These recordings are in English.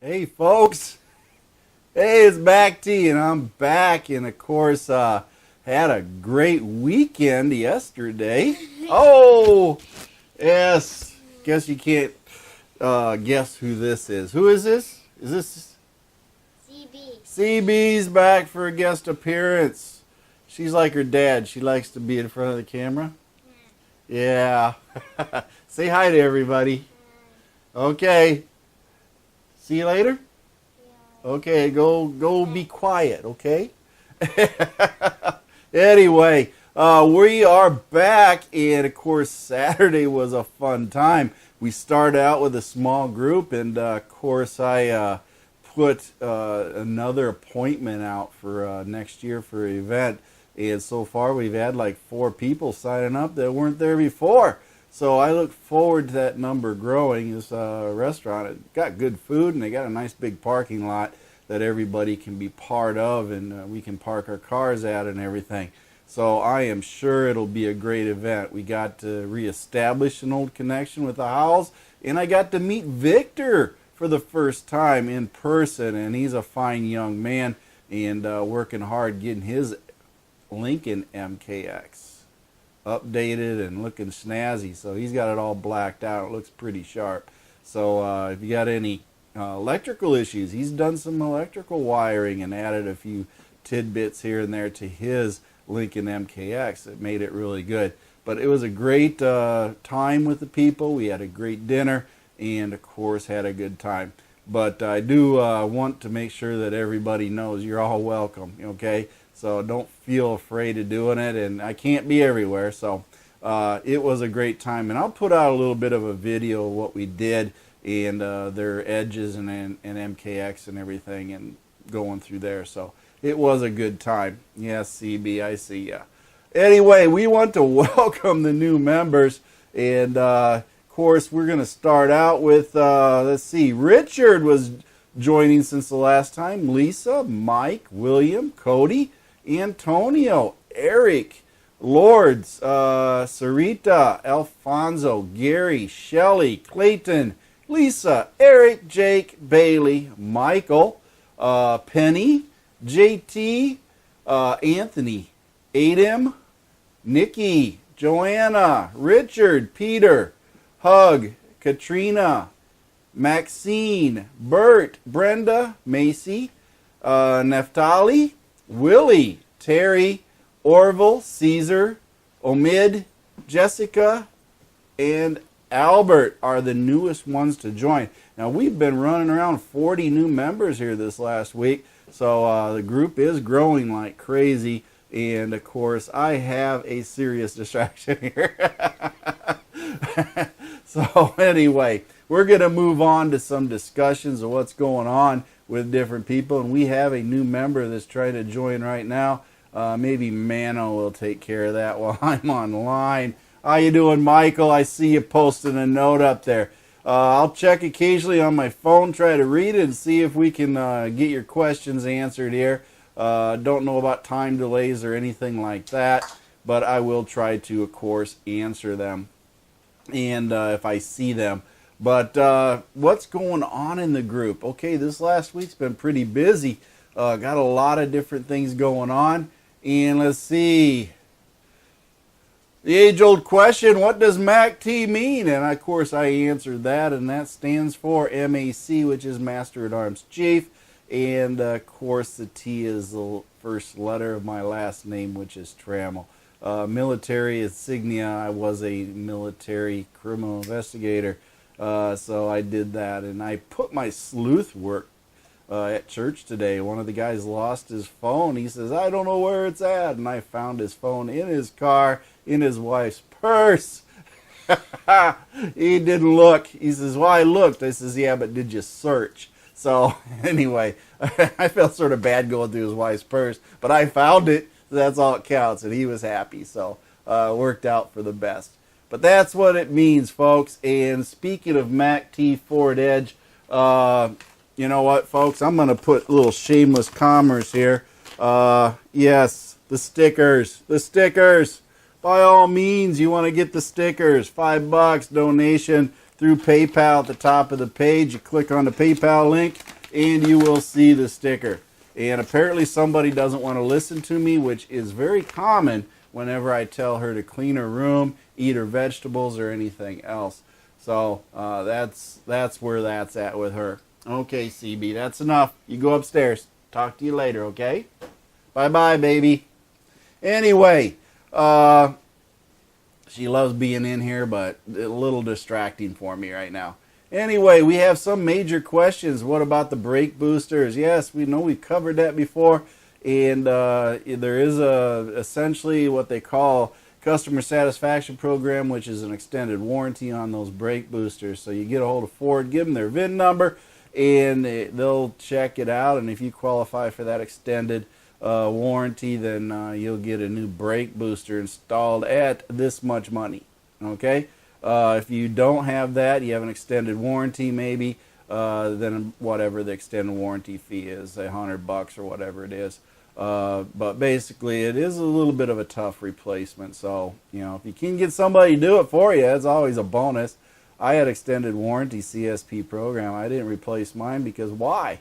Hey folks, hey, it's MACT, and I'm back, and of course, had a great weekend yesterday. Oh, yes, guess you can't guess who this is. Who is this? Is this CB. CB's back for a guest appearance. She's like her dad. She likes to be in front of the camera. Yeah. Say hi to everybody. Okay. See you later? Yeah. Okay, go be quiet, okay? Anyway, we are back, and of course Saturday was a fun time. We started out with a small group, and of course I put another appointment out for next year for an event, and so far we've had like 4 people signing up that weren't there before. So I look forward to that number growing. This restaurant, it got good food, and they got a nice big parking lot that everybody can be part of, and we can park our cars at and everything. So I am sure it'll be a great event. We got to reestablish an old connection with the Howells, and I got to meet Victor for the first time in person, and he's a fine young man and working hard getting his Lincoln MKX updated and looking snazzy. So he's got it all blacked out. It looks pretty sharp. So if you got any electrical issues, he's done some electrical wiring and added a few tidbits here and there to his Lincoln MKX that made it really good. But it was a great time with the people. We had a great dinner and of course had a good time. But I do want to make sure that everybody knows you're all welcome, okay? So don't feel afraid of doing it, and I can't be everywhere. So it was a great time, and I'll put out a little bit of a video of what we did and their edges and MKX and everything, and going through there. So it was a good time. Yes, CB, I see ya. Anyway, we want to welcome the new members, and of course we're going to start out with let's see, Richard was joining since the last time. Lisa, Mike, William, Cody, Antonio, Eric, Lords, Sarita, Alfonso, Gary, Shelley, Clayton, Lisa, Eric, Jake, Bailey, Michael, Penny, JT, Anthony, Adam, Nikki, Joanna, Richard, Peter, Hug, Katrina, Maxine, Bert, Brenda, Macy, Neftali, Willie, Terry, Orville, Caesar, Omid, Jessica, and Albert are the newest ones to join. Now, we've been running around 40 new members here this last week, so the group is growing like crazy, and of course, I have a serious distraction here. So anyway, we're going to move on to some discussions of what's going on with different people, and we have a new member that's trying to join right now. Maybe Mano will take care of that while I'm online. How you doing, Michael? I see you posting a note up there. I'll check occasionally on my phone, try to read it, and see if we can get your questions answered here. Don't know about time delays or anything like that, but I will try to, of course, answer them, and if I see them. But what's going on in the group? Okay, this last week's been pretty busy. Got a lot of different things going on. And let's see. The age-old question, what does MACT mean? And of course I answered that, and that stands for MAC, which is Master at Arms Chief. And of course the T is the first letter of my last name, which is Trammell. Military insignia, I was a military criminal investigator. So I did that, and I put my sleuth work at church today. One of the guys lost his phone. He says, I don't know where it's at, and I found his phone in his car, in his wife's purse. He didn't look. He says, well, I looked. I says, yeah, but did you search? So anyway, I felt sort of bad going through his wife's purse, but I found it. So that's all that counts, and he was happy. So worked out for the best. But that's what it means, folks. And speaking of MACTFORDEDGE, you know what, folks? I'm going to put a little shameless commerce here. Yes, the stickers. The stickers. By all means, you want to get the stickers. $5 donation through PayPal at the top of the page. You click on the PayPal link. and you will see the sticker. And apparently somebody doesn't want to listen to me, which is very common whenever I tell her to clean her room, eat her vegetables, or anything else. So that's where that's at with her. Okay, CB, that's enough. You go upstairs. Talk to you later, okay? Bye-bye, baby. Anyway, she loves being in here, but a little distracting for me right now. Anyway, we have some major questions. What about the brake boosters? Yes, we know we've covered that before. And there is essentially what they call customer satisfaction program, which is an extended warranty on those brake boosters. So you get a hold of Ford, give them their VIN number, and they'll check it out. And if you qualify for that extended warranty, then you'll get a new brake booster installed at this much money. Okay? If you don't have that, you have an extended warranty maybe, then whatever the extended warranty fee is, $100 or whatever it is. But basically, it is a little bit of a tough replacement. So, you know, if you can get somebody to do it for you, it's always a bonus. I had extended warranty CSP program. I didn't replace mine because why?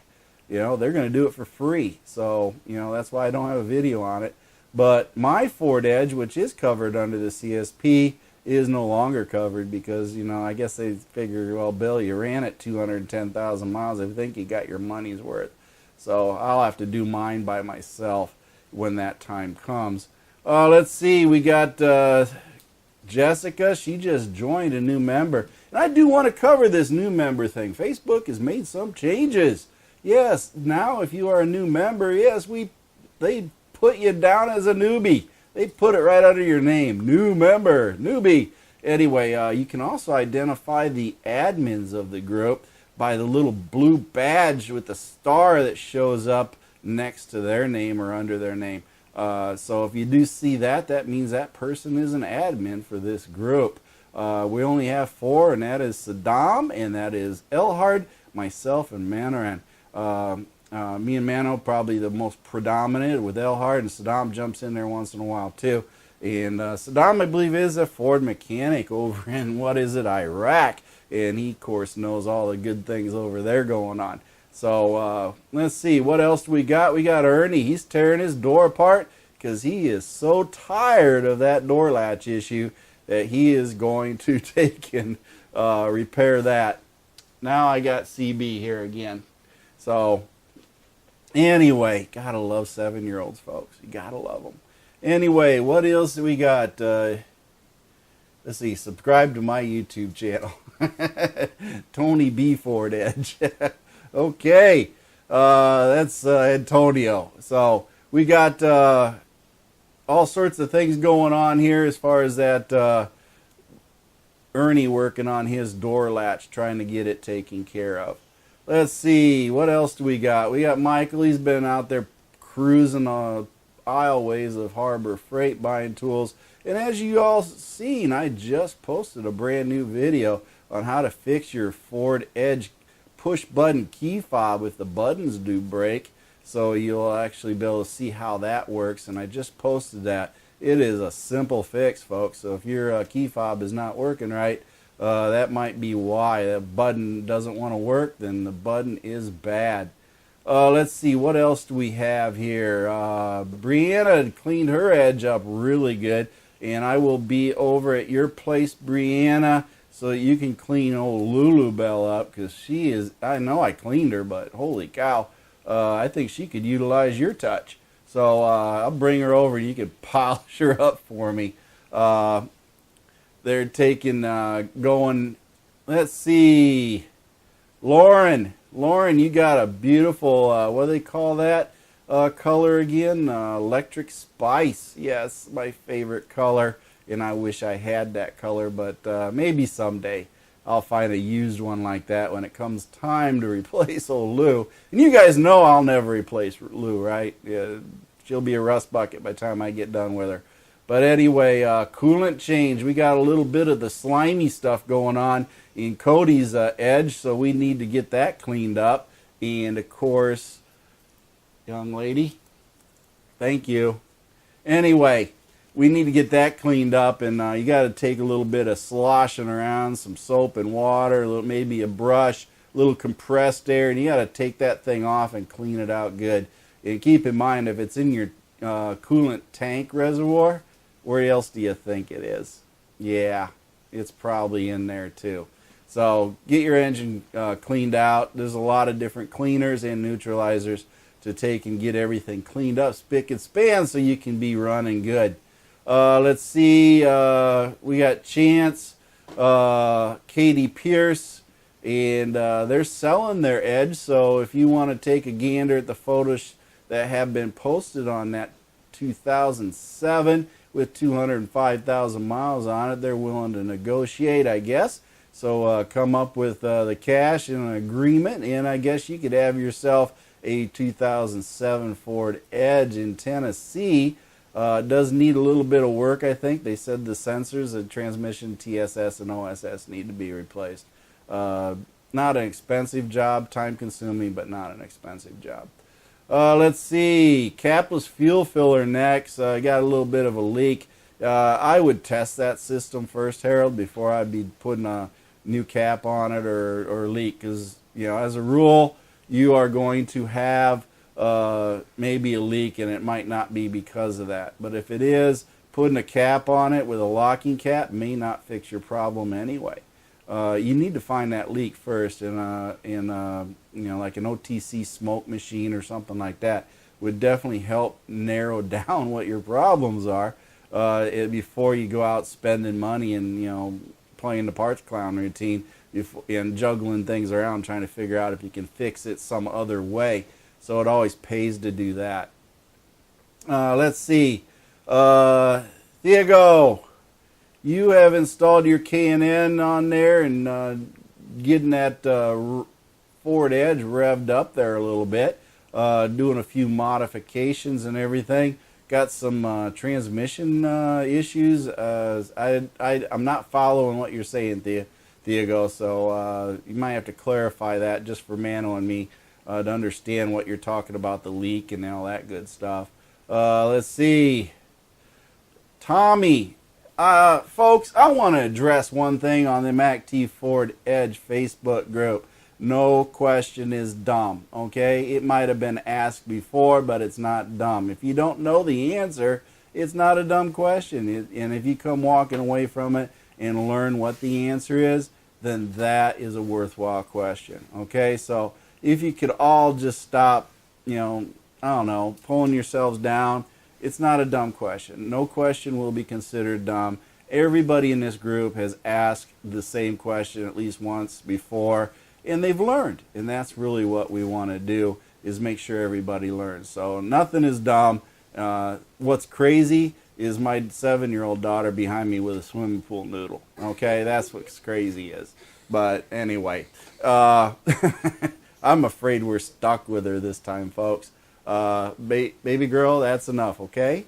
You know, they're going to do it for free. So, you know, that's why I don't have a video on it. But my Ford Edge, which is covered under the CSP, is no longer covered because, you know, I guess they figure, well, Bill, you ran it 210,000 miles. I think you got your money's worth. So I'll have to do mine by myself when that time comes. Let's see. We got Jessica. She just joined, a new member. And I do want to cover this new member thing. Facebook has made some changes. Yes, now if you are a new member, yes, they put you down as a newbie. They put it right under your name. New member, newbie. Anyway, you can also identify the admins of the group by the little blue badge with the star that shows up next to their name or under their name. So if you do see that, that means that person is an admin for this group. We only have 4, and that is Saddam, and that is Elhard, myself, and Manoran. Me and Mano probably the most predominant with Elhard, and Saddam jumps in there once in a while too. And Saddam, I believe, is a Ford mechanic over in, Iraq. And he, of course, knows all the good things over there going on. So let's see, what else do we got? We got Ernie. He's tearing his door apart because he is so tired of that door latch issue that he is going to take and repair that. Now I got CB here again. So anyway, gotta love 7-year-olds, folks. You gotta love them. Anyway, what else do we got? Let's see, subscribe to my YouTube channel. Tony B. Ford Edge. Okay, that's Antonio. So we got all sorts of things going on here as far as that Ernie working on his door latch, trying to get it taken care of. Let's see, what else do we got? We got Michael. He's been out there cruising aisleways of Harbor Freight buying tools. And as you all seen, I just posted a brand new video on how to fix your Ford Edge push button key fob if the buttons do break. So you'll actually be able to see how that works. And I just posted that. It is a simple fix, folks. So if your key fob is not working right, that might be why. That button doesn't want to work, then the button is bad. Let's see, what else do we have here? Brianna cleaned her edge up really good, and I will be over at your place, Brianna, so that you can clean old Lulu Bell up, because she is, I know I cleaned her, but holy cow, I think she could utilize your touch. So I'll bring her over and you can polish her up for me. They're taking, going, let's see, Lauren, you got a beautiful, what do they call that color again? Electric Spice. Yes, my favorite color, and I wish I had that color, but maybe someday I'll find a used one like that when it comes time to replace old Lou. And you guys know I'll never replace Lou, right? Yeah, she'll be a rust bucket by the time I get done with her. But anyway, coolant change. We got a little bit of the slimy stuff going on in Cody's edge, so we need to get that cleaned up. And of course, young lady, thank you. Anyway, we need to get that cleaned up, and you got to take a little bit of sloshing around, some soap and water, maybe a brush, little compressed air, and you got to take that thing off and clean it out good. And keep in mind, if it's in your coolant tank reservoir, where else do you think it is? Yeah, it's probably in there too. So get your engine cleaned out. There's a lot of different cleaners and neutralizers to take and get everything cleaned up spick and span so you can be running good. Let's see, we got Chance, Katie Pierce, and they're selling their Edge. So if you want to take a gander at the photos that have been posted on that 2007 with 205,000 miles on it, they're willing to negotiate, I guess. So come up with the cash and an agreement, and I guess you could have yourself a 2007 Ford Edge in Tennessee. It does need a little bit of work, I think. They said the sensors, the transmission, TSS, and OSS need to be replaced. Not an expensive job, time-consuming, but not an expensive job. Let's see, capless fuel filler next. Got a little bit of a leak. I would test that system first, Harold, before I'd be putting a new cap on it or leak, because as a rule you are going to have maybe a leak, and it might not be because of that. But if it is, putting a cap on it with a locking cap may not fix your problem anyway. You need to find that leak first, and like an OTC smoke machine or something like that would definitely help narrow down what your problems are before you go out spending money and playing the parts clown routine and juggling things around trying to figure out if you can fix it some other way. So it always pays to do that. Let's see, Diego, you have installed your K&N on there and getting that Ford Edge revved up there a little bit, doing a few modifications and everything. Got some transmission issues. I'm not following what you're saying, Diego, so you might have to clarify that just for Mano and me to understand what you're talking about, the leak and all that good stuff. Let's see. Tommy. Folks, I want to address one thing on the MACTFORDEDGE Facebook group. No question is dumb, okay? It might have been asked before, but it's not dumb. If you don't know the answer, it's not a dumb question. And if you come walking away from it and learn what the answer is, then that is a worthwhile question, okay? So if you could all just stop, I don't know, pulling yourselves down. It's not a dumb question. No question will be considered dumb. Everybody in this group has asked the same question at least once before, and they've learned. And that's really what we want to do, is make sure everybody learns. So nothing is dumb. What's crazy is my 7-year-old daughter behind me with a swimming pool noodle. Okay, that's what's crazy is. But anyway, I'm afraid we're stuck with her this time, folks. Baby girl, that's enough, okay?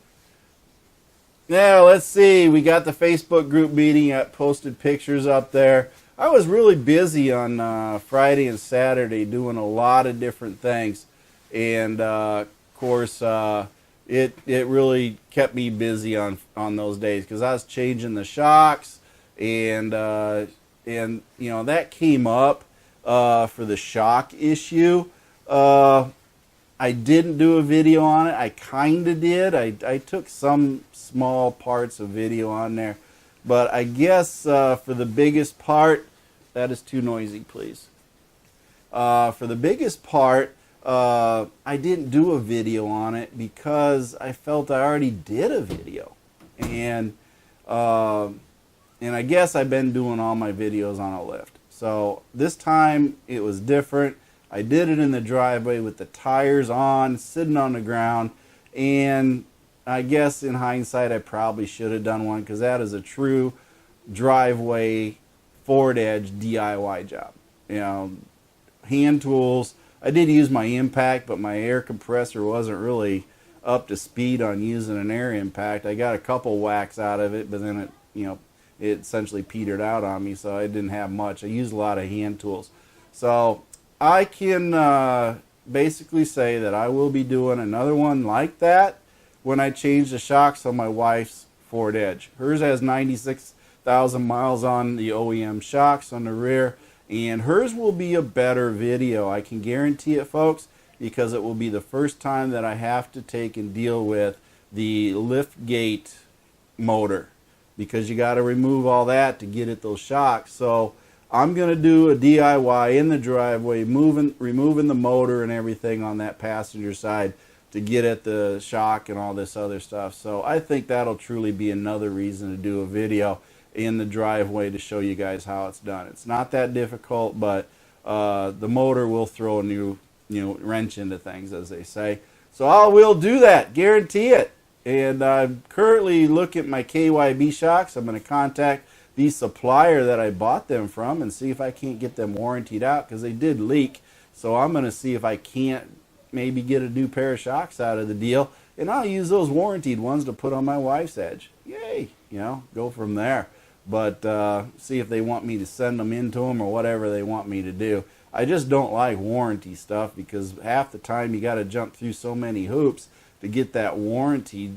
Now, let's see. We got the Facebook group meeting. I posted pictures up there. I was really busy on Friday and Saturday doing a lot of different things. And, of course, it really kept me busy on those days because I was changing the shocks. And that came up for the shock issue. I didn't do a video on it. I kind of did. I took some small parts of video on there. But I guess for the biggest part, that is too noisy, please. For the biggest part, I didn't do a video on it because I felt I already did a video. And I guess I've been doing all my videos on a lift. So this time it was different. I did it in the driveway with the tires on, sitting on the ground, and I guess in hindsight I probably should have done one because that is a true driveway Ford Edge DIY job. Hand tools. I did use my impact, but my air compressor wasn't really up to speed on using an air impact. I got a couple whacks out of it, but then it essentially petered out on me, so I didn't have much. I used a lot of hand tools. So I can basically say that I will be doing another one like that when I change the shocks on my wife's Ford Edge. Hers has 96,000 miles on the OEM shocks on the rear, And hers will be a better video. I can guarantee it, folks, because it will be the first time that I have to take and deal with the lift gate motor, because you got to remove all that to get at those shocks. So I'm going to do a DIY in the driveway, removing the motor and everything on that passenger side to get at the shock and all this other stuff. So I think that'll truly be another reason to do a video in the driveway to show you guys how it's done. It's not that difficult, but the motor will throw a new wrench into things, as they say. So I will do that, guarantee it. And I'm currently looking at my KYB shocks. I'm going to contact the supplier that I bought them from and see if I can't get them warrantied out, because they did leak. So I'm going to see if I can't maybe get a new pair of shocks out of the deal, and I'll use those warrantied ones to put on my wife's Edge. Yay, go from there. But see if they want me to send them into them or whatever they want me to do. I just don't like warranty stuff, because half the time you got to jump through so many hoops to get that warranty,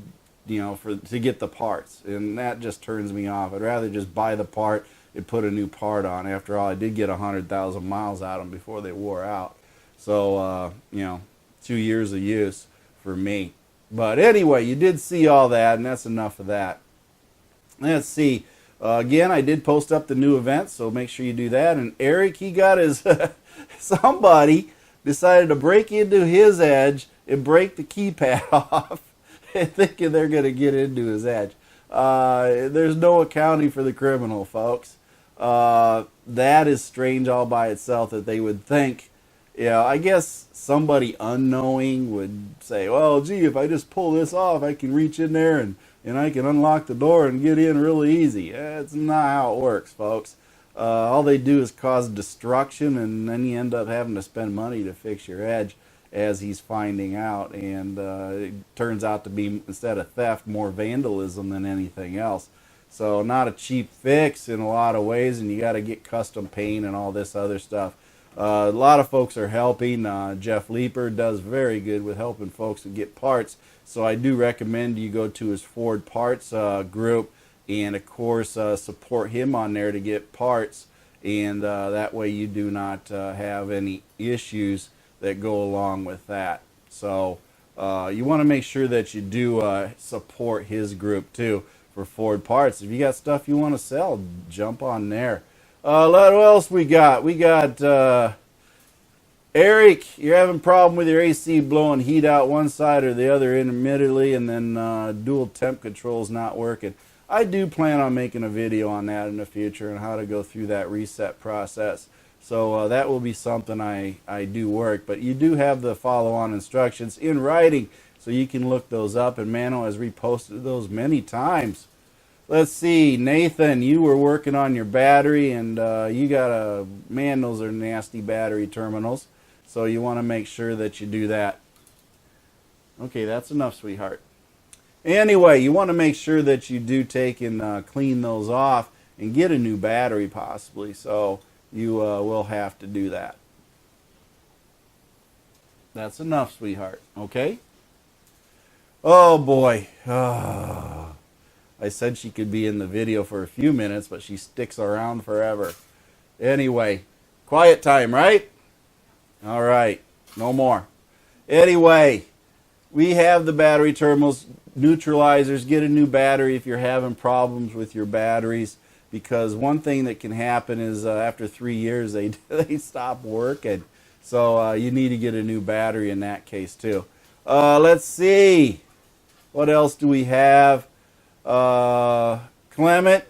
to get the parts, and that just turns me off. I'd rather just buy the part and put a new part on. After all, I did get 100,000 miles out of them before they wore out. So 2 years of use for me. But anyway, you did see all that, and that's enough of that. Let's see. Again, I did post up the new events, so make sure you do that. And Eric, he got his somebody decided to break into his Edge and break the keypad off, thinking they're going to get into his Edge. There's no accounting for the criminal, folks. That is strange all by itself, that they would think. I guess somebody unknowing would say, well, gee, if I just pull this off, I can reach in there and I can unlock the door and get in really easy. That's not how it works, folks. All they do is cause destruction, and then you end up having to spend money to fix your Edge, as he's finding out. And it turns out to be, instead of theft, more vandalism than anything else. So not a cheap fix in a lot of ways, and you got to get custom paint and all this other stuff. A lot of folks are helping. Jeff Leeper does very good with helping folks to get parts. So I do recommend you go to his Ford Parts group, and of course support him on there to get parts. And that way you do not have any issues that go along with that. So you want to make sure that you do support his group too for Ford Parts. If you got stuff you want to sell, jump on there. What else we got? We got Eric, you're having a problem with your AC blowing heat out one side or the other intermittently, and then dual temp control's not working. I do plan on making a video on that in the future and how to go through that reset process. So that will be something I do work. But you do have the follow-on instructions in writing, so you can look those up, and Mano has reposted those many times. Let's see, Nathan, you were working on your battery, and you got man, those are nasty battery terminals. So you want to make sure that you do that. Okay, that's enough, sweetheart. Anyway, you want to make sure that you do take and clean those off and get a new battery possibly. So you will have to do that. That's enough, sweetheart. Okay? Oh, boy. I said she could be in the video for a few minutes, but she sticks around forever. Anyway, quiet time, right? All right, no more. Anyway, we have the battery terminals, neutralizers. Get a new battery if you're having problems with your batteries, because one thing that can happen is after 3 years they stop working. So you need to get a new battery in that case too. Let's see. What else do we have? Clement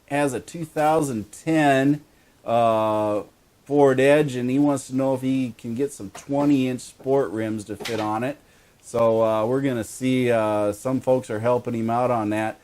has a 2010 Ford Edge, and he wants to know if he can get some 20-inch sport rims to fit on it. So we're going to see. Some folks are helping him out on that.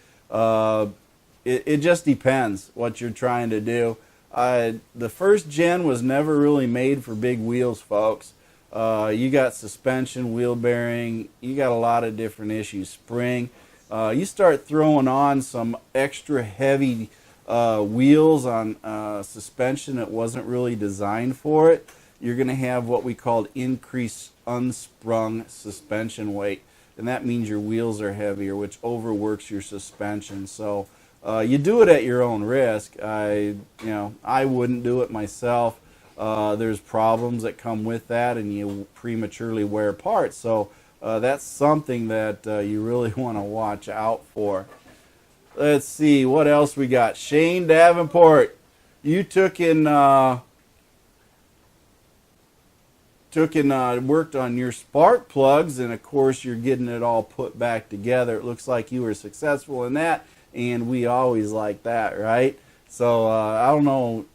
It just depends what you're trying to do. The first gen was never really made for big wheels, folks. You got suspension, wheel bearing, you got a lot of different issues. Spring. You start throwing on some extra heavy wheels on suspension that wasn't really designed for it, you're going to have what we call increased unsprung suspension weight. And that means your wheels are heavier, which overworks your suspension. So You do it at your own risk. I wouldn't do it myself. There's problems that come with that, and you prematurely wear parts. So that's something that you really want to watch out for. Let's see what else we got. Shane Davenport, you took and worked on your spark plugs, and of course you're getting it all put back together. It looks like you were successful in that, and we always like that, right? So I don't know.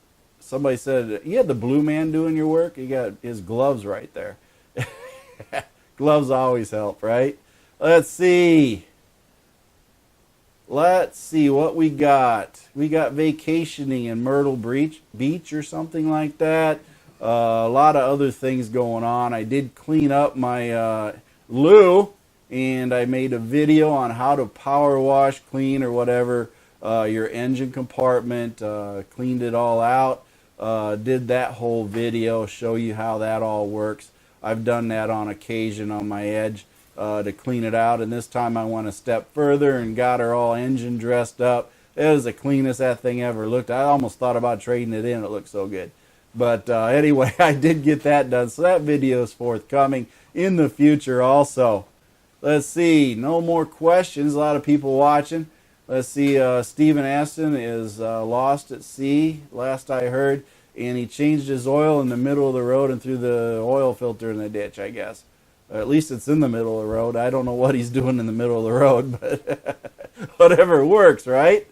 Somebody said you had the blue man doing your work. You got his gloves right there. Gloves always help, right? Let's see what we got. We got vacationing in Myrtle Beach or something like that. A lot of other things going on. I did clean up my loo, and I made a video on how to power wash, clean, or whatever your engine compartment. Cleaned it all out. Did that whole video, show you how that all works. I've done that on occasion on my Edge to clean it out, and this time I went a step further and got her all engine dressed up. It was the cleanest that thing ever looked. I almost thought about trading it in. It looked so good. But anyway, I did get that done, so that video is forthcoming in the future also. Let's see, no more questions. A lot of people watching. Let's see, Stephen Aston is lost at sea, last I heard, and he changed his oil in the middle of the road and threw the oil filter in the ditch, I guess. At least it's in the middle of the road. I don't know what he's doing in the middle of the road, but whatever works, right?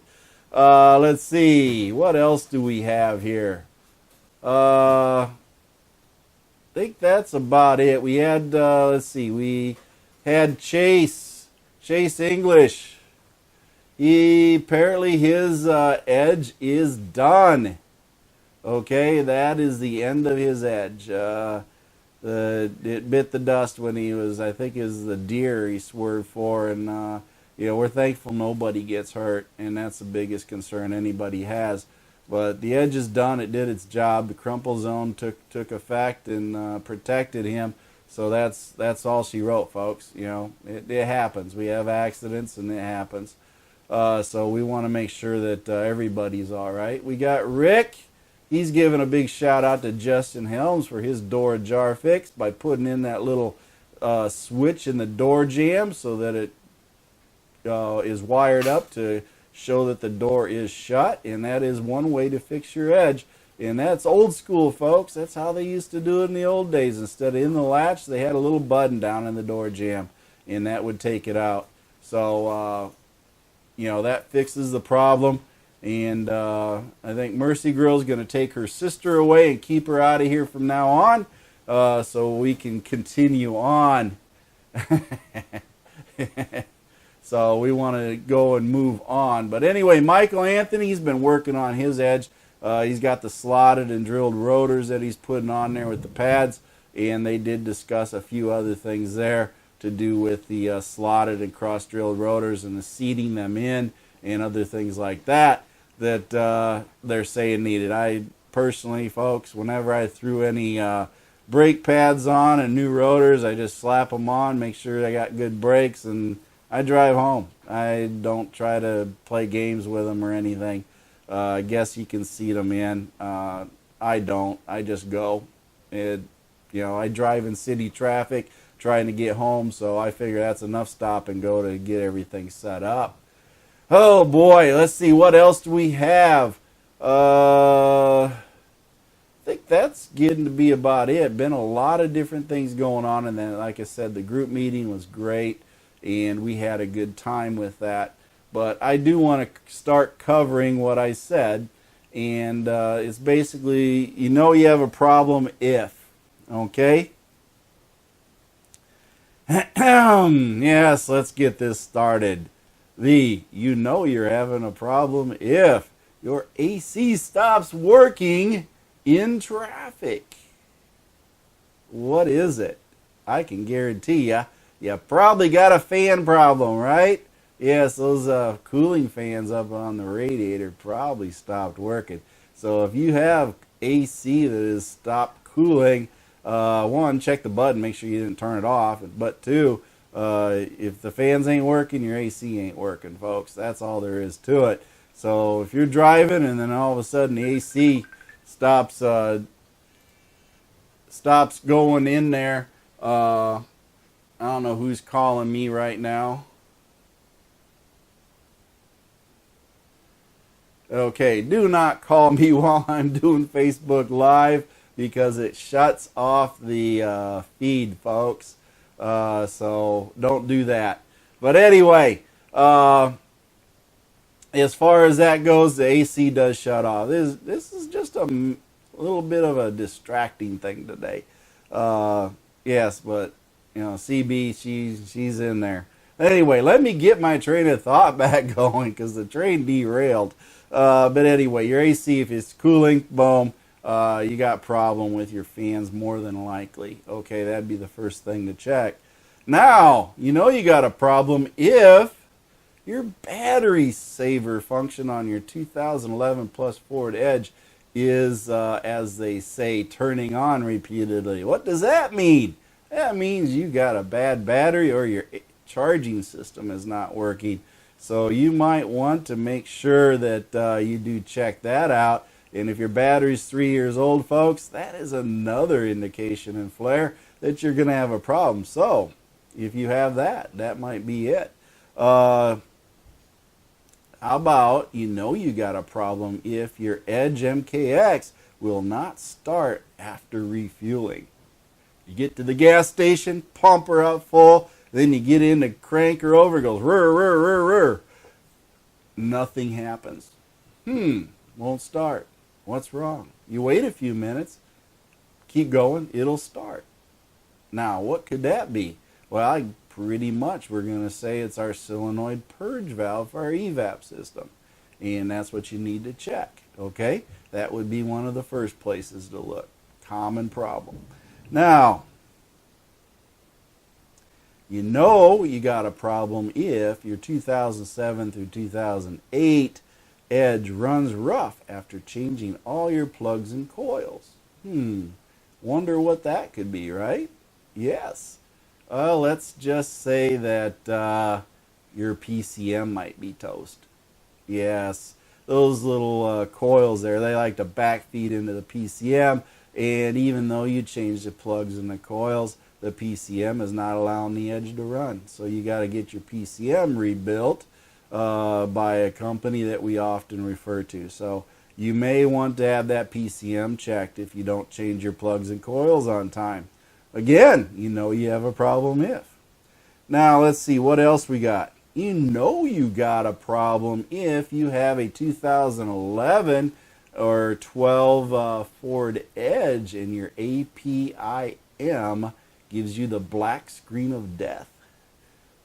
Let's see, what else do we have here? I think that's about it. We had, let's see, we had Chase English. Apparently his Edge is done. Okay, that is the end of his Edge. It bit the dust when he was, I think it was the deer he swerved for, and we're thankful nobody gets hurt, and that's the biggest concern anybody has. But the Edge is done. It did its job. The crumple zone took effect and protected him. So that's all she wrote, folks. It happens. We have accidents, and it happens. So we want to make sure that everybody's all right. We got Rick. He's giving a big shout out to Justin Helms for his door ajar fix by putting in that little switch in the door jamb so that it is wired up to show that the door is shut, and that is one way to fix your Edge. And that's old school, folks. That's how they used to do it in the old days. Instead of in the latch, they had a little button down in the door jamb, and that would take it out. So that fixes the problem. And I think Mercy Girl's going to take her sister away and keep her out of here from now on, so we can continue on. So we want to go and move on. But anyway, Michael Anthony's been working on his Edge. He's got the slotted and drilled rotors that he's putting on there with the pads, and they did discuss a few other things there to do with the slotted and cross-drilled rotors and the seating them in and other things like that they're saying needed. I personally, folks, whenever I threw any brake pads on and new rotors, I just slap them on, make sure I got good brakes, and I drive home. I don't try to play games with them or anything. I guess you can seat them in. I don't. I just go. I drive in city traffic trying to get home, so I figure that's enough stop and go to get everything set up. Oh boy, let's see, what else do we have? I think that's getting to be about it. Been a lot of different things going on, and then, like I said, the group meeting was great, and we had a good time with that. But I do want to start covering what I said, and it's basically, you have a problem if, okay? Yes, let's get this started. You're having a problem if your AC stops working in traffic. What is it? I can guarantee you probably got a fan problem, right? Yes, those cooling fans up on the radiator probably stopped working. So if you have AC that has stopped cooling, one, check the button, make sure you didn't turn it off. But two, if the fans ain't working, your AC ain't working, folks. That's all there is to it. So if you're driving and then all of a sudden the AC stops stops going in there, I don't know who's calling me right now. Okay, do not call me while I'm doing Facebook Live because it shuts off the feed, folks. So don't do that. But anyway, as far as that goes, the AC does shut off. This is just a little bit of a distracting thing today. Yes, but CB, she's in there. Anyway, let me get my train of thought back going because the train derailed. But anyway, your AC, if it's cooling, boom, you got a problem with your fans more than likely. Okay, that'd be the first thing to check. Now, you got a problem if your battery saver function on your 2011 Plus Ford Edge is, as they say, turning on repeatedly. What does that mean? That means you got a bad battery or your charging system is not working. So you might want to make sure that you do check that out. And if your battery's 3 years old, folks, that is another indication in flare that you're going to have a problem. So if you have that, that might be it. How about you got a problem if your Edge MKX will not start after refueling. You get to the gas station, pump her up full, then you get in to crank her over, it goes rrr, rrr, rrr, rrr. Nothing happens. Won't start. What's wrong? You wait a few minutes, keep going, it'll start. Now, what could that be? Well, pretty much we're going to say it's our solenoid purge valve for our evap system. And that's what you need to check, okay? That would be one of the first places to look. Common problem. Now, you got a problem if your 2007 through 2008 Edge runs rough after changing all your plugs and coils. Wonder what that could be, right? Yes. Let's just say that your PCM might be toast. Yes, those little coils there, they like to backfeed into the PCM, and even though you change the plugs and the coils, the PCM is not allowing the Edge to run. So you got to get your PCM rebuilt by a company that we often refer to. So you may want to have that PCM checked if you don't change your plugs and coils on time. Again, you have a problem if. Now let's see what else we got. You got a problem if you have a 2011 or 12 Ford Edge and your APIM gives you the black screen of death.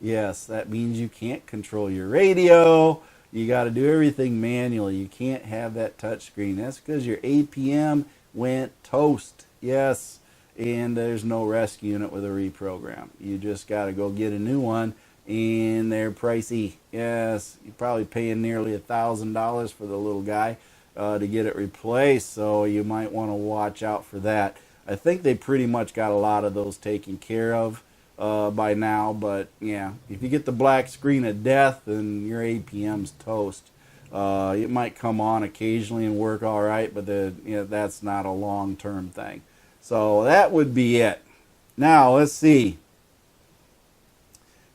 Yes, that means you can't control your radio. You got to do everything manually. You can't have that touch screen. That's because your APM went toast. Yes, and there's no rescuing it with a reprogram. You just got to go get a new one, and they're pricey. Yes, you're probably paying nearly $1,000 for the little guy to get it replaced, so you might want to watch out for that. I think they pretty much got a lot of those taken care of by now, but yeah, if you get the black screen of death, then your APM's toast. It might come on occasionally and work all right, but that's not a long-term thing. So that would be it. Now, let's see.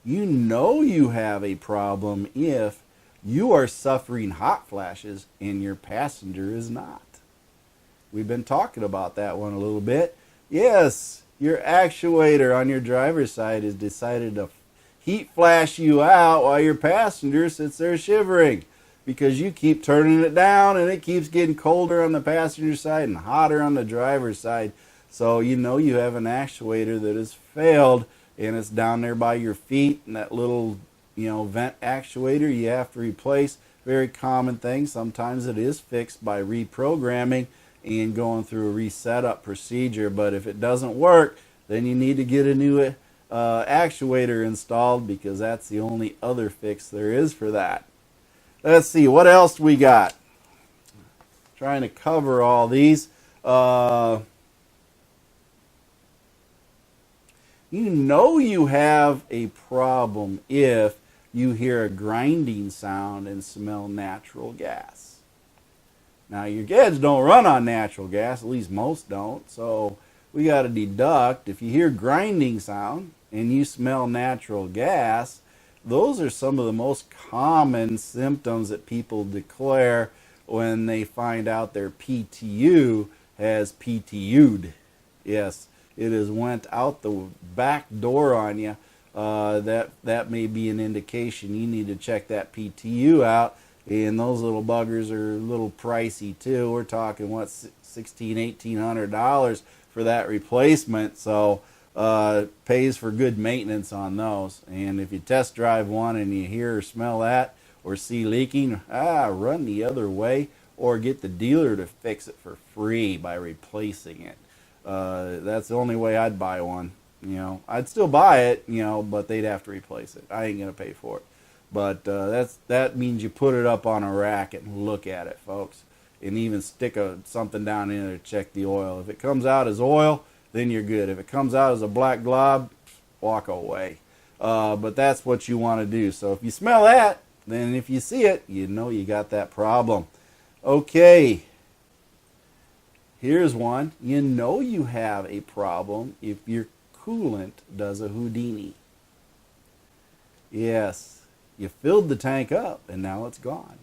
You have a problem if you are suffering hot flashes and your passenger is not. We've been talking about that one a little bit. Yes, your actuator on your driver's side has decided to heat flash you out while your passenger sits there shivering because you keep turning it down and it keeps getting colder on the passenger side and hotter on the driver's side. So you have an actuator that has failed, and it's down there by your feet, and that little vent actuator you have to replace. Very common thing. Sometimes it is fixed by reprogramming and going through a resetup procedure, but if it doesn't work, then you need to get a new actuator installed because that's the only other fix there is for that. Let's see what else we got. Trying to cover all these. You have a problem if you hear a grinding sound and smell natural gas. Now, your kids don't run on natural gas, at least most don't, so we got to deduct if you hear grinding sound and you smell natural gas, those are some of the most common symptoms that people declare when they find out their PTU has PTU'd. Yes, it has went out the back door on you. That may be an indication you need to check that PTU out. And those little buggers are a little pricey too. We're talking what, $1,800 for that replacement. So pays for good maintenance on those. And if you test drive one and you hear or smell that or see leaking, run the other way or get the dealer to fix it for free by replacing it. That's the only way I'd buy one. You know, I'd still buy it, you know, but they'd have to replace it. I ain't gonna pay for it. But that means you put it up on a rack and look at it, folks, and even stick something down in there to check the oil. If it comes out as oil, then you're good. If it comes out as a black glob, walk away. But that's what you want to do. So if you smell that, then if you see it, you know you got that problem. Okay, here's one. You know you have a problem if your coolant does a Houdini. Yes. You filled the tank up and now it's gone.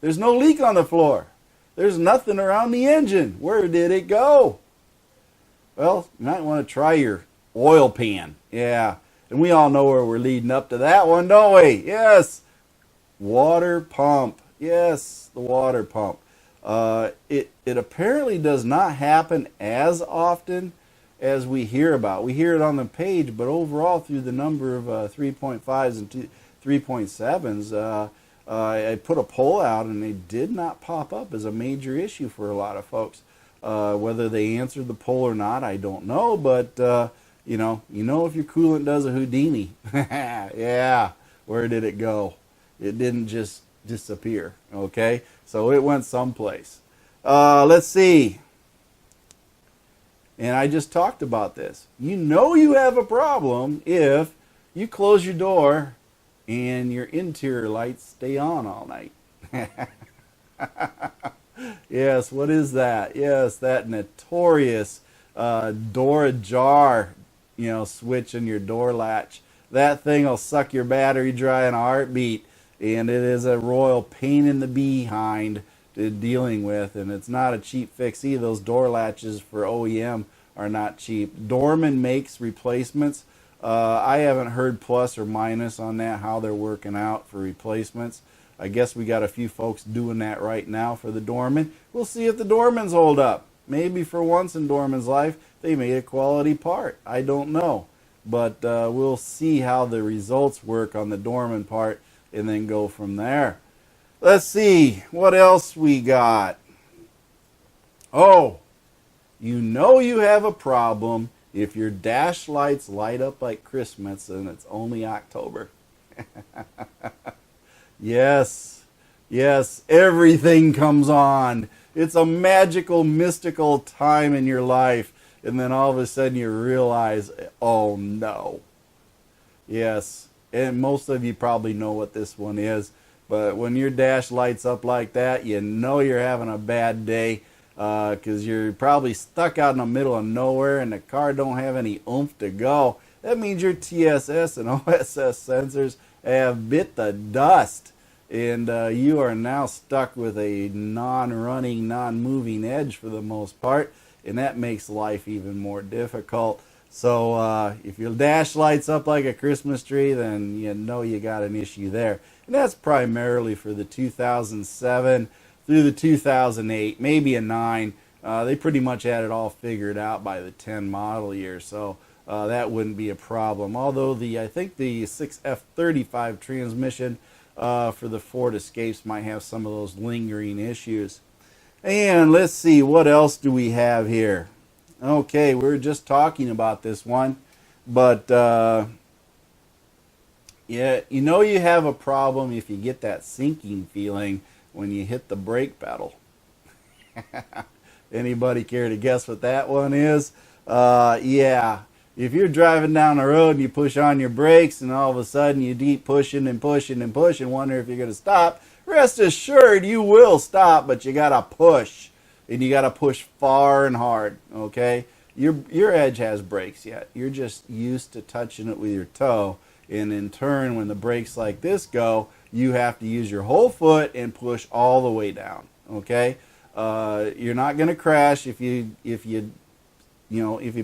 There's no leak on the floor. There's nothing around the engine. Where did it go? Well, you might want to try your oil pan. Yeah, and we all know where we're leading up to that one, don't we? Yes, water pump. Yes, the water pump. It apparently does not happen as often as we hear about. We hear it on the page, but overall through the number of 3.5s and 3.7s, I put a poll out and they did not pop up as a major issue for a lot of folks. Whether they answered the poll or not, I don't know, but you know if your coolant does a Houdini. Yeah, where did it go? It didn't just disappear, okay? So it went someplace. Let's see. And I just talked about this. You know you have a problem if you close your door and your interior lights stay on all night. Yes, what is that? Yes, that notorious door ajar, switch in your door latch. That thing will suck your battery dry in a heartbeat, and it is a royal pain in the behind to dealing with, and it's not a cheap fix either. Those door latches for OEM are not cheap. Dorman makes replacements. I haven't heard plus or minus on that, how they're working out for replacements. I guess we got a few folks doing that right now for the Dorman. We'll see if the Dormans hold up. Maybe for once in Dorman's life, they made a quality part. I don't know. But we'll see how the results work on the Dorman part and then go from there. Let's see. What else we got? Oh, you know you have a problem if your dash lights light up like Christmas and it's only October. Yes, everything comes on. It's a magical, mystical time in your life. And then all of a sudden you realize, oh no. Yes, and most of you probably know what this one is. But when your dash lights up like that, you know you're having a bad day. Because you're probably stuck out in the middle of nowhere and the car don't have any oomph to go. That means your TSS and OSS sensors have bit the dust, and you are now stuck with a non-running, non-moving edge for the most part, and that makes life even more difficult. So if your dash lights up like a Christmas tree, then you know you got an issue there. And that's primarily for the 2007 through the 2008, maybe a 9. They pretty much had it all figured out by the 10 model year, so that wouldn't be a problem. Although I think the 6F35 transmission for the Ford Escapes might have some of those lingering issues. And let's see, what else do we have here? Okay, we were just talking about this one, but yeah, you know you have a problem if you get that sinking feeling when you hit the brake pedal. Anybody care to guess what that one is? Yeah, if you're driving down the road and you push on your brakes and all of a sudden you keep pushing and pushing and pushing, wonder if you're going to stop, rest assured you will stop, but you got to push. And you got to push far and hard, okay? Your Edge has brakes yet. You're just used to touching it with your toe. And in turn, when the brakes like this go, you have to use your whole foot and push all the way down, okay? You're not going to crash if you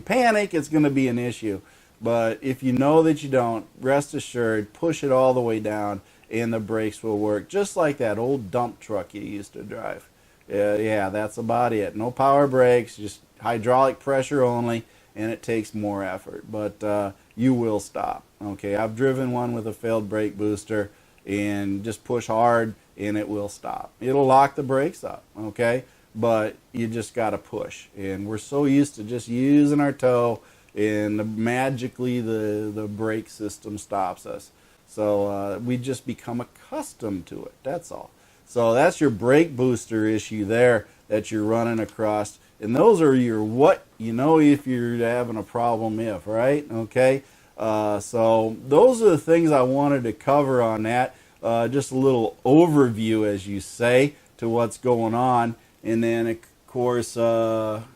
panic, it's going to be an issue. But if you know that you don't, rest assured, push it all the way down and the brakes will work. Just like that old dump truck you used to drive. Yeah, that's about it. No power brakes, just hydraulic pressure only, and it takes more effort. But you will stop. Okay, I've driven one with a failed brake booster, and just push hard and it will stop. It'll lock the brakes up, okay? But you just got to push. And we're so used to just using our toe, and magically the brake system stops us. So we just become accustomed to it, that's all. So that's your brake booster issue there that you're running across. And those are your what you know if you're having a problem if, right? Okay. So those are the things I wanted to cover on that. Just a little overview, as you say, to what's going on. And then, of course, let's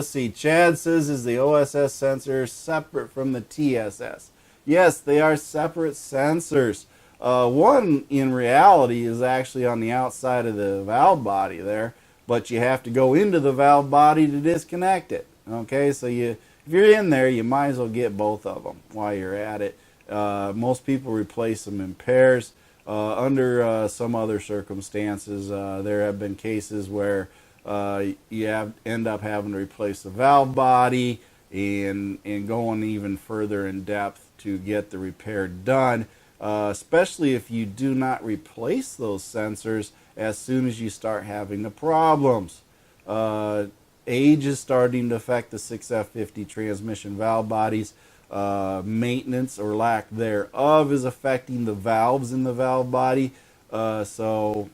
see, Chad says, is the OSS sensor separate from the TSS? Yes, they are separate sensors. One, in reality, is actually on the outside of the valve body there, but you have to go into the valve body to disconnect it. Okay, so if you're in there, you might as well get both of them while you're at it. Most people replace them in pairs. Under some other circumstances, there have been cases where you end up having to replace the valve body and going even further in depth to get the repair done, especially if you do not replace those sensors as soon as you start having the problems. Age is starting to affect the 6F50 transmission valve bodies. Maintenance or lack thereof is affecting the valves in the valve body. So,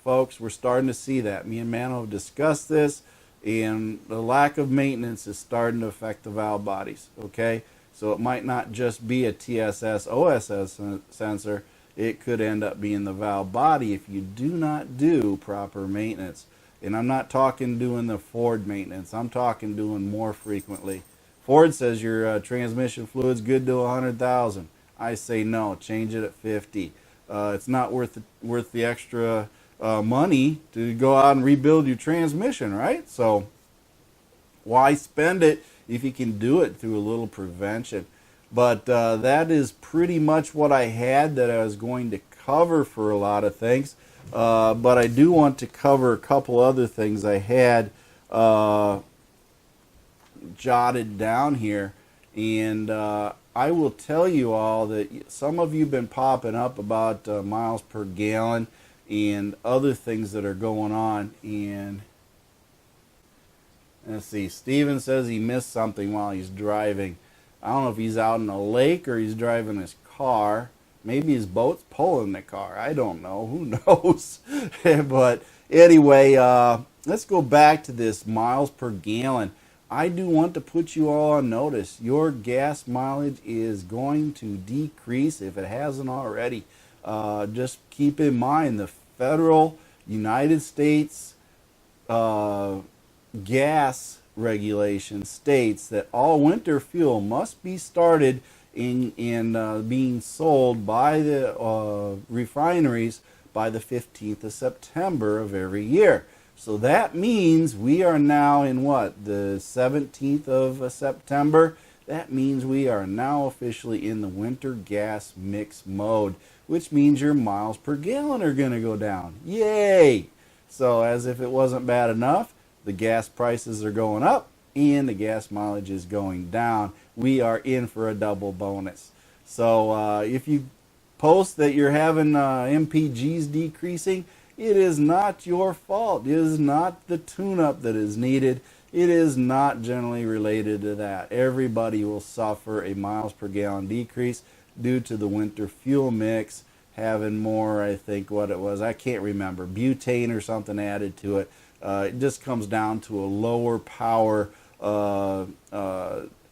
folks, we're starting to see that. Me and Mano have discussed this, and the lack of maintenance is starting to affect the valve bodies, okay? So it might not just be a TSS, OSS sensor. It could end up being the valve body if you do not do proper maintenance. And I'm not talking doing the Ford maintenance. I'm talking doing more frequently. Ford says your transmission fluid's good to 100,000. I say no, change it at 50. It's not worth the extra money to go out and rebuild your transmission, right? So why spend it if you can do it through a little prevention? But that is pretty much what I had that I was going to cover for a lot of things. But I do want to cover a couple other things I had jotted down here, and I will tell you all that some of you have been popping up about miles per gallon and other things that are going on. And let's see, Steven says he missed something while he's driving. I don't know if he's out in a lake or he's driving his car. Maybe his boat's pulling the car. I don't know. Who knows? But anyway, let's go back to this miles per gallon. I do want to put you all on notice. Your gas mileage is going to decrease if it hasn't already. Just keep in mind the federal United States gas regulation states that all winter fuel must be started in being sold by the refineries by the 15th of September of every year. So that means we are now in what? The 17th of September? That means we are now officially in the winter gas mix mode, which means your miles per gallon are going to go down. Yay! So as if it wasn't bad enough, the gas prices are going up and the gas mileage is going down. We are in for a double bonus. So if you post that you're having MPGs decreasing, it is not your fault. It is not the tune-up that is needed. It is not generally related to that. Everybody will suffer a miles per gallon decrease due to the winter fuel mix having more, I think what it was, I can't remember, butane or something added to it. It just comes down to a lower power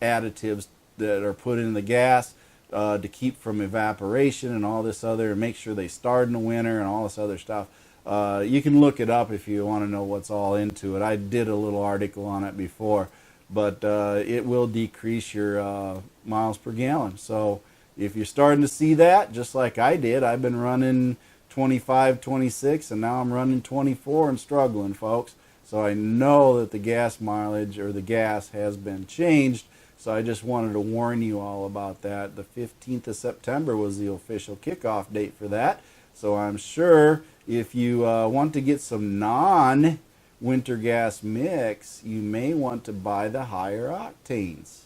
additives that are put in the gas to keep from evaporation and all this other, and make sure they start in the winter and all this other stuff. You can look it up if you want to know what's all into it. I did a little article on it before, but it will decrease your miles per gallon. So if you're starting to see that, just like I did, I've been running 25, 26, and now I'm running 24 and struggling, folks. So I know that the gas mileage or the gas has been changed. So I just wanted to warn you all about that. The 15th of September was the official kickoff date for that. So I'm sure if you want to get some non-winter gas mix, you may want to buy the higher octanes.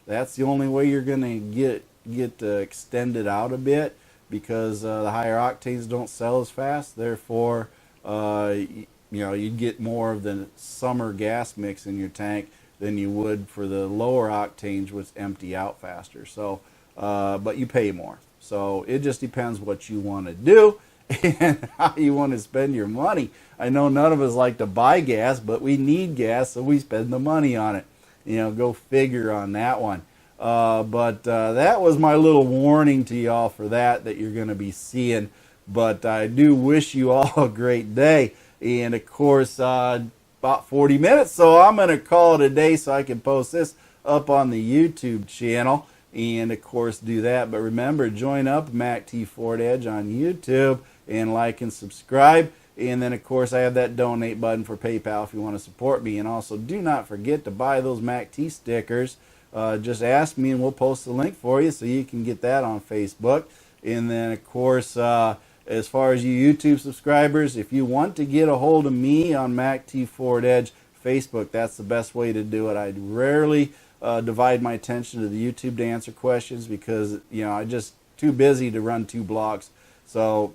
That's the only way you're going to get extended out a bit, because the higher octanes don't sell as fast. Therefore, you'd get more of the summer gas mix in your tank than you would for the lower octanes, which empty out faster. So, but you pay more. So it just depends what you want to do and how you want to spend your money. I know none of us like to buy gas, but we need gas, so we spend the money on it. Go figure on that one. But that was my little warning to y'all for that you're going to be seeing. But I do wish you all a great day. And of course, about 40 minutes, so I'm going to call it a day so I can post this up on the YouTube channel. And of course, do that. But remember, join up MACTFORDEDGE on YouTube and like and subscribe. And then, of course, I have that donate button for PayPal if you want to support me. And also, do not forget to buy those MACT stickers. Just ask me and we'll post the link for you so you can get that on Facebook. And then, of course, as far as you YouTube subscribers, if you want to get a hold of me on MACTFORDEDGE Facebook, that's the best way to do it. I rarely divide my attention to the YouTube to answer questions because, I'm just too busy to run 2 blogs. So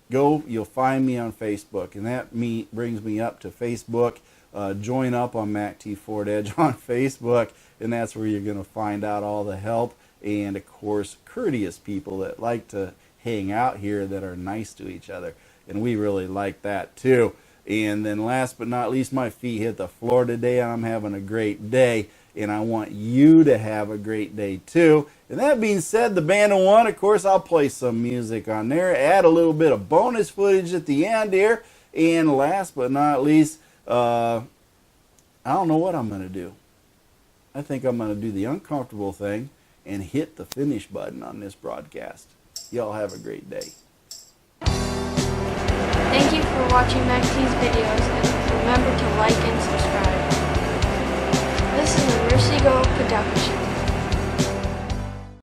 you'll find me on Facebook, and that brings me up to Facebook. Join up on MACTFORDEDGE on Facebook, and that's where you're going to find out all the help and, of course, courteous people that like to hang out here that are nice to each other, and we really like that too. And then last but not least, my feet hit the floor today, and I'm having a great day, and I want you to have a great day too. And that being said, the band of one, of course, I'll play some music on there, add a little bit of bonus footage at the end here, and last but not least, I don't know what I'm going to do. I think I'm going to do the uncomfortable thing and hit the finish button on this broadcast. Y'all have a great day. Thank you for watching MACT's videos, and remember to like and subscribe. This is a Mercy Go production.